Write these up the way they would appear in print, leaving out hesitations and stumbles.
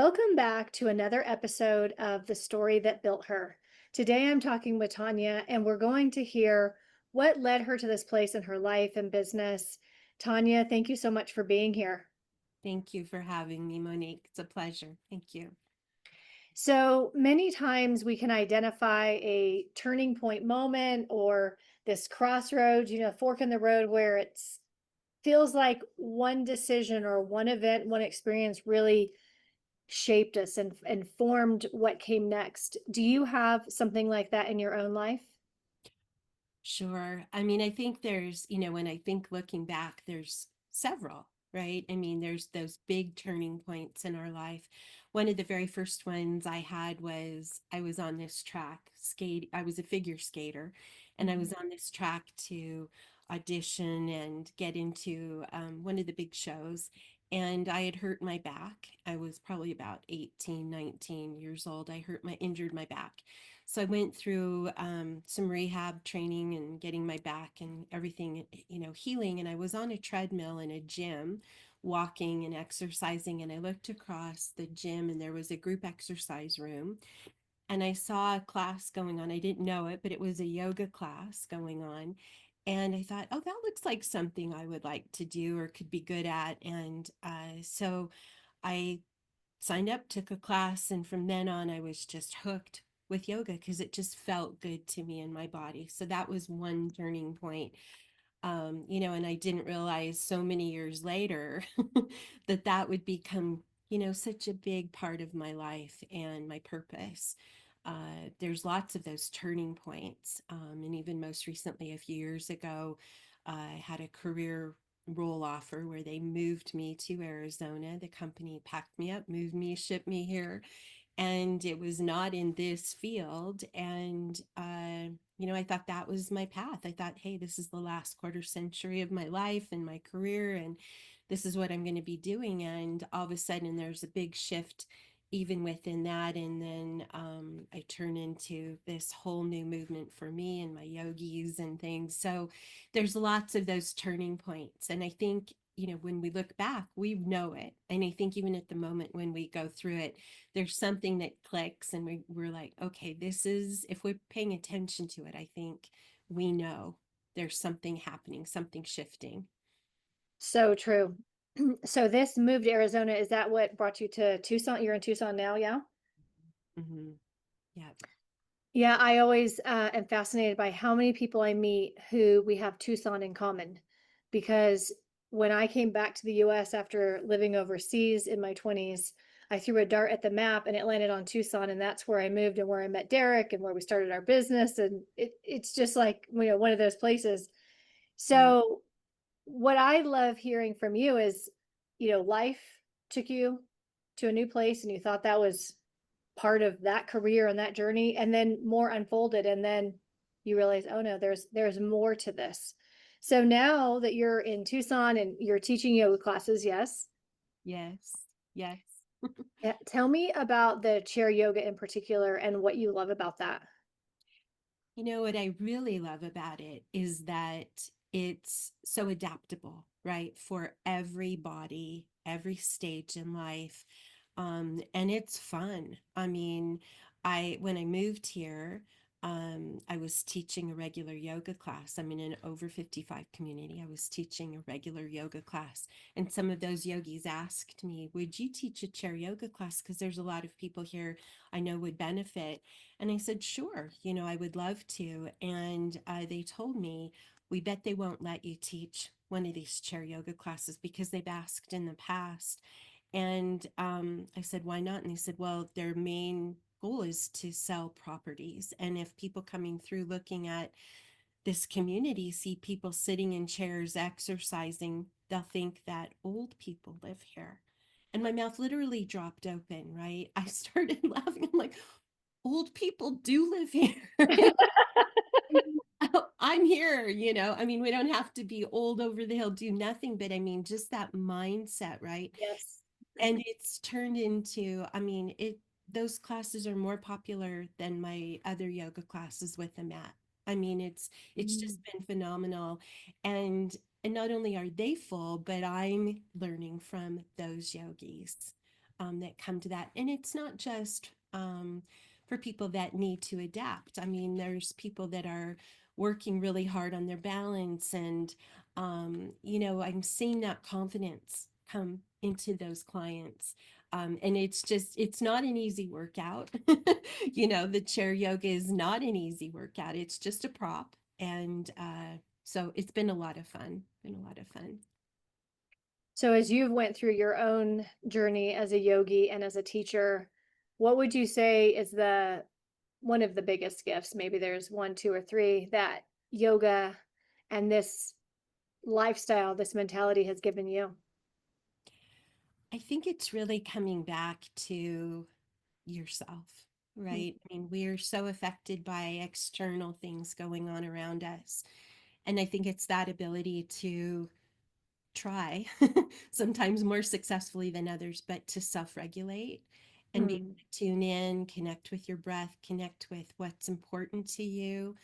Welcome back to another episode of The Story That Built Her. Today I'm talking with Tanya, and we're going to hear what led her to this place in her life and business. Tanya, thank you so much for being here. Thank you for having me, Monique. It's a pleasure. Thank you. So many times we can identify a turning point moment or this crossroads, fork in the road where it's feels like one decision or one event, one experience really shaped us and formed what came next. Do you have something like that in your own life? Sure. I think when I think looking back, there's several, right? There's those big turning points in our life. One of the very first ones I had was I was on this track skate. I was a figure skater, and I Mhm. was on this track to audition and get into one of the big shows. And I had hurt my back. I was probably about 18, 19 years old. Injured my back. So I went through some rehab training and getting my back and everything, healing. And I was on a treadmill in a gym, walking and exercising. And I looked across the gym and there was a group exercise room. And I saw a class going on. I didn't know it, but it was a yoga class going on. And I thought, oh, that looks like something I would like to do or could be good at. And so I signed up, took a class, and from then on, I was just hooked with yoga because it just felt good to me in my body. So that was one turning point. And I didn't realize so many years later that that would become, such a big part of my life and my purpose. There's lots of those turning points. And even most recently, a few years ago, I had a career role offer where they moved me to Arizona. The company packed me up, moved me, shipped me here, and it was not in this field. And I thought that was my path. I thought, hey, this is the last quarter century of my life and my career, and this is what I'm going to be doing. And all of a sudden there's a big shift even within that. And then I turn into this whole new movement for me and my yogis and things. So there's lots of those turning points. And I think, when we look back, we know it. And I think even at the moment when we go through it, there's something that clicks and we're like, okay, this is, if we're paying attention to it, I think we know there's something happening, something shifting. So true. So this move to Arizona, is that what brought you to Tucson? You're in Tucson now, yeah? Hmm. Yeah. Yeah, I always am fascinated by how many people I meet who we have Tucson in common. Because when I came back to the US after living overseas in my 20s, I threw a dart at the map and it landed on Tucson. And that's where I moved and where I met Derek and where we started our business. And it's just like, one of those places. Right. So, what I love hearing from you is, life took you to a new place and you thought that was part of that career and that journey, and then more unfolded, and then you realize, oh no, there's more to this. So now that you're in Tucson and you're teaching yoga classes, yes. Yes. Yes. Yeah, tell me about the chair yoga in particular and what you love about that. What I really love about it is that it's so adaptable, right? For every body, every stage in life. And it's fun. When I moved here, I was teaching a regular yoga class. I'm in an over 55 community. I was teaching a regular yoga class. And some of those yogis asked me, would you teach a chair yoga class? Because there's a lot of people here I know would benefit. And I said, sure, I would love to. And they told me, we bet they won't let you teach one of these chair yoga classes because they've asked in the past. And I said, why not? And they said, well, their main goal is to sell properties. And if people coming through looking at this community see people sitting in chairs exercising, they'll think that old people live here. And my mouth literally dropped open, right? I started laughing. I'm like, old people do live here. I'm here, we don't have to be old over the hill, do nothing, but just that mindset, right? Yes. And it's turned into, those classes are more popular than my other yoga classes with the mat. It's Mm. just been phenomenal. And and not only are they full, but I'm learning from those yogis. that come to that. And it's not just for people that need to adapt. I mean, there's people that are working really hard on their balance, and I'm seeing that confidence come into those clients. And it's not an easy workout. The chair yoga is not an easy workout. It's just a prop. And so it's been a lot of fun. Been a lot of fun. So as you've went through your own journey as a yogi and as a teacher, what would you say is the one of the biggest gifts? Maybe there's one, two, or three that yoga and this lifestyle, this mentality has given you. I think it's really coming back to yourself, Mm. right? I mean, we're so affected by external things going on around us. And I think it's that ability to try, sometimes more successfully than others, but to self regulate and be able Mm. to tune in, connect with your breath, connect with what's important to you.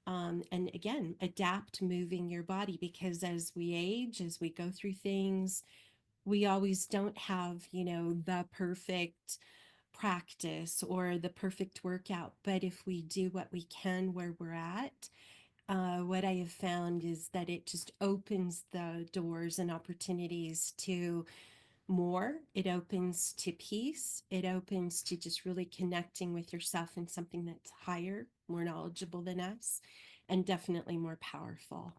And again, adapt moving your body, because as we age, as we go through things, we always don't have, the perfect practice or the perfect workout. But if we do what we can where we're at, what I have found is that it just opens the doors and opportunities to more. It opens to peace. It opens to just really connecting with yourself in something that's higher, more knowledgeable than us, and definitely more powerful.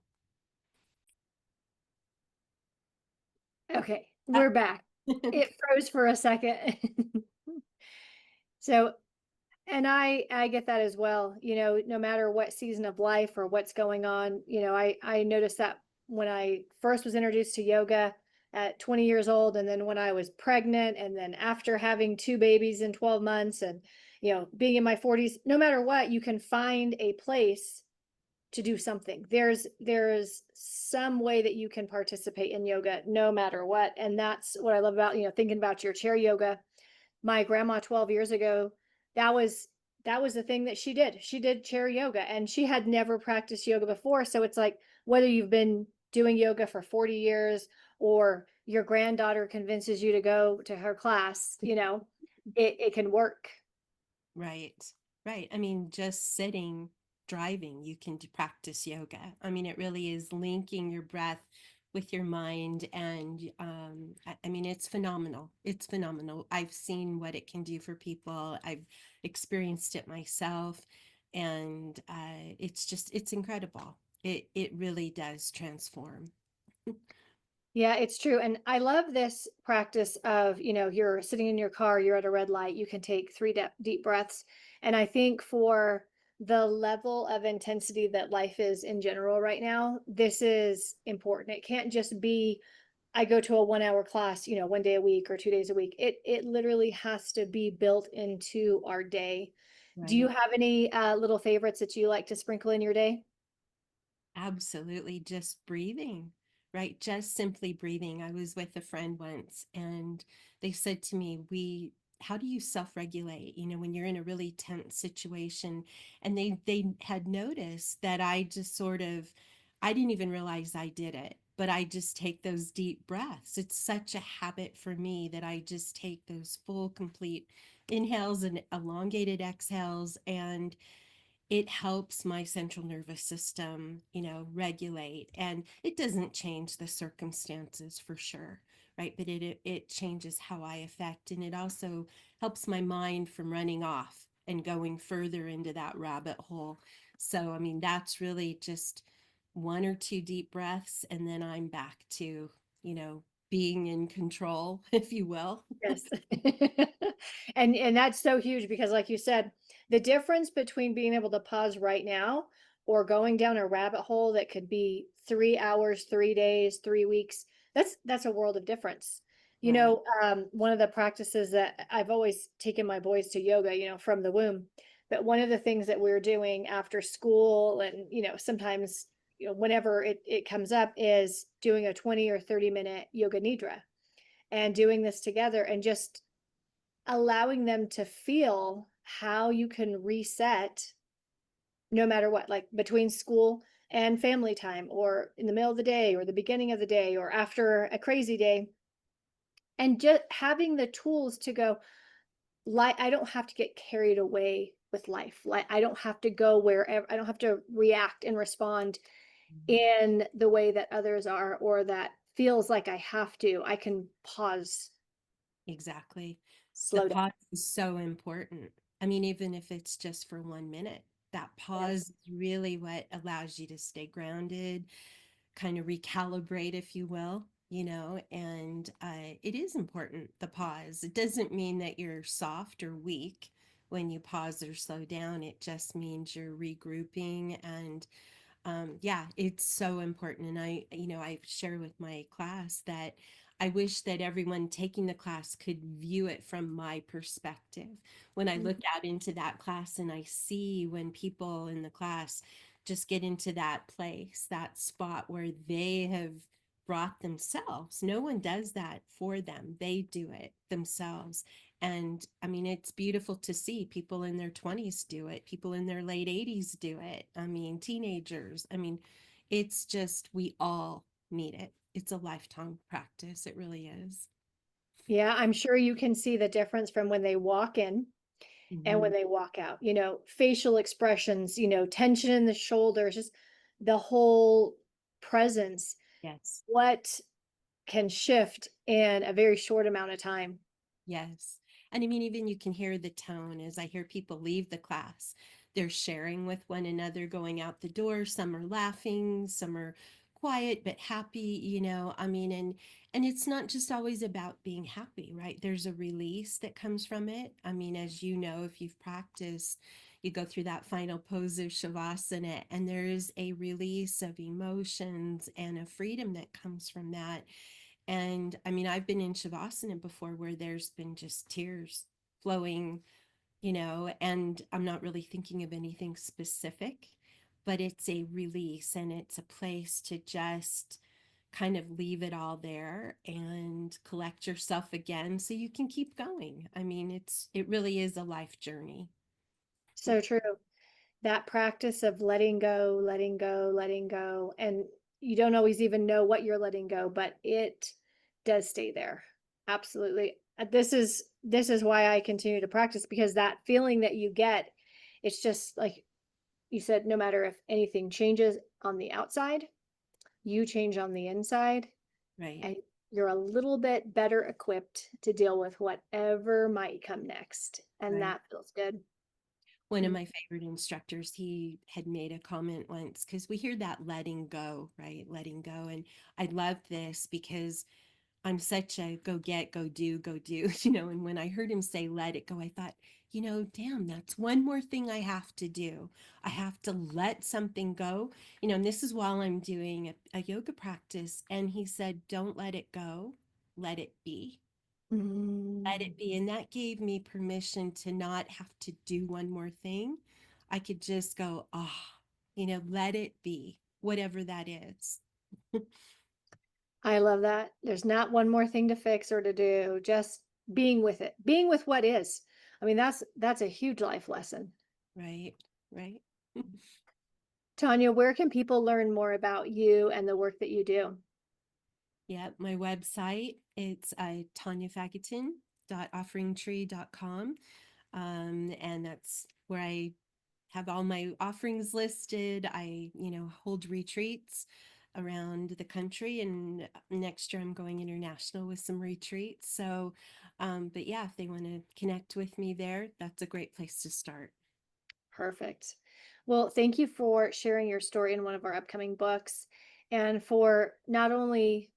Okay, Uh, we're back. It froze for a second. So, and I get that as well. No matter what season of life or what's going on, I noticed that when I first was introduced to yoga at 20 years old, and then when I was pregnant, and then after having two babies in 12 months, and being in my 40s, no matter what, you can find a place to do something. There's some way that you can participate in yoga no matter what. And that's what I love about, thinking about your chair yoga. My grandma 12 years ago, that was that was the thing that she did. She did chair yoga, and she had never practiced yoga before. So it's like, whether you've been doing yoga for 40 years or your granddaughter convinces you to go to her class, it can work. Right, right. I mean, just sitting, driving, you can practice yoga. I mean, it really is linking your breath with your mind. And I mean, it's phenomenal. It's phenomenal. I've seen what it can do for people, I've experienced it myself. And it's incredible. It really does transform. Yeah, it's true. And I love this practice of, you're sitting in your car, you're at a red light, you can take three deep breaths. And I think for the level of intensity that life is in general right now, this is important. It can't just be, I go to a 1 hour class, one day a week or 2 days a week. It literally has to be built into our day. Do you Right. have any little favorites that you like to sprinkle in your day? Absolutely. Just breathing, right? Just simply breathing. I was with a friend once, and they said to me, how do you self-regulate, when you're in a really tense situation? And they had noticed that I didn't even realize I did it, but I just take those deep breaths. It's such a habit for me that I just take those full, complete inhales and elongated exhales, and it helps my central nervous system, regulate. And it doesn't change the circumstances for sure, right? But it changes how I affect, and it also helps my mind from running off and going further into that rabbit hole. So, I mean, that's really just one or two deep breaths, and then I'm back to, being in control, if you will. Yes. And that's so huge because, like you said, the difference between being able to pause right now or going down a rabbit hole that could be 3 hours, 3 days, 3 weeks, that's a world of difference. Right. One of the practices that I've always taken my boys to yoga, from the womb. But one of the things that we're doing after school, and sometimes, whenever it comes up, is doing a 20 or 30-minute yoga nidra, and doing this together, and just allowing them to feel how you can reset no matter what, like between school and family time, or in the middle of the day, or the beginning of the day, or after a crazy day. And just having the tools to go, like, I don't have to get carried away with life. Like, I don't have to go wherever, I don't have to react and respond Mhm. in the way that others are, or that feels like I have to. I can pause, Exactly. The slow down. pause is so important. I mean, even if it's just for 1 minute, that pause Yes. is really what allows you to stay grounded, kind of recalibrate, if you will, and it is important, the pause. It doesn't mean that you're soft or weak when you pause or slow down. It just means you're regrouping and yeah, it's so important. And I share with my class that I wish that everyone taking the class could view it from my perspective. When I Mhm. look out into that class and I see when people in the class just get into that place, that spot where they have brought themselves. No one does that for them. They do it themselves. And I mean, it's beautiful to see people in their 20s do it, people in their late 80s do it. I mean, teenagers. I mean, it's just, we all need it. It's a lifetime practice. It really is. Yeah, I'm sure you can see the difference from when they walk in and Hmm. when they walk out. Facial expressions, tension in the shoulders, just the whole presence. Yes. What can shift in a very short amount of time. Yes. And I mean, even you can hear the tone as I hear people leave the class. They're sharing with one another going out the door. Some are laughing, some are quiet but happy. I mean, and it's not just always about being happy, right? There's a release that comes from it. I mean, as you know, if you've practiced, you go through that final pose of Shavasana, and there is a release of emotions and a freedom that comes from that. And I mean, I've been in Shavasana before where there's been just tears flowing, and I'm not really thinking of anything specific, but it's a release and it's a place to just kind of leave it all there and collect yourself again so you can keep going. I mean, it really is a life journey. So true. That practice of letting go, letting go, letting go. And you don't always even know what you're letting go, but it does stay there. Absolutely. This is why I continue to practice, because that feeling that you get, it's just like you said, no matter if anything changes on the outside, you change on the inside, Right. and you're a little bit better equipped to deal with whatever might come next. And Right. that feels good. One of Mm. my favorite instructors, he had made a comment once because we hear that letting go, right? Letting go. And I love this because I'm such a go get, go do, And when I heard him say let it go, I thought, damn, that's one more thing I have to do. I have to let something go, and this is while I'm doing a yoga practice. And he said, don't let it go, let it be. Let Mm. it be. And that gave me permission to not have to do one more thing. I could just go, let it be, whatever that is. I love that. There's not one more thing to fix or to do, just being with it, being with what is. I mean, that's a huge life lesson. Right, right. Tanya, where can people learn more about you and the work that you do? Yeah, my website, it's tanyafageton.offeringtree.com. And that's where I have all my offerings listed. I, hold retreats around the country, and next year I'm going international with some retreats. So, but yeah, if they want to connect with me there, that's a great place to start. Perfect. Well, thank you for sharing your story in one of our upcoming books, and for not only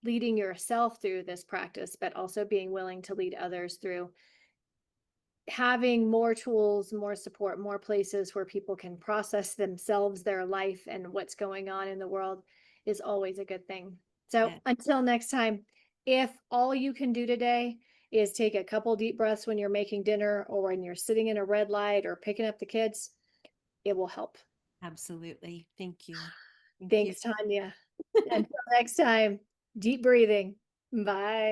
leading yourself through this practice, but also being willing to lead others through. Having more tools, more support, more places where people can process themselves, their life, and what's going on in the world is always a good thing. So Yeah, until next time, if all you can do today is take a couple deep breaths when you're making dinner or when you're sitting in a red light or picking up the kids, it will help. absolutely. Thank you. Thank you. Thanks, Tanya. Until next time, deep breathing. Bye.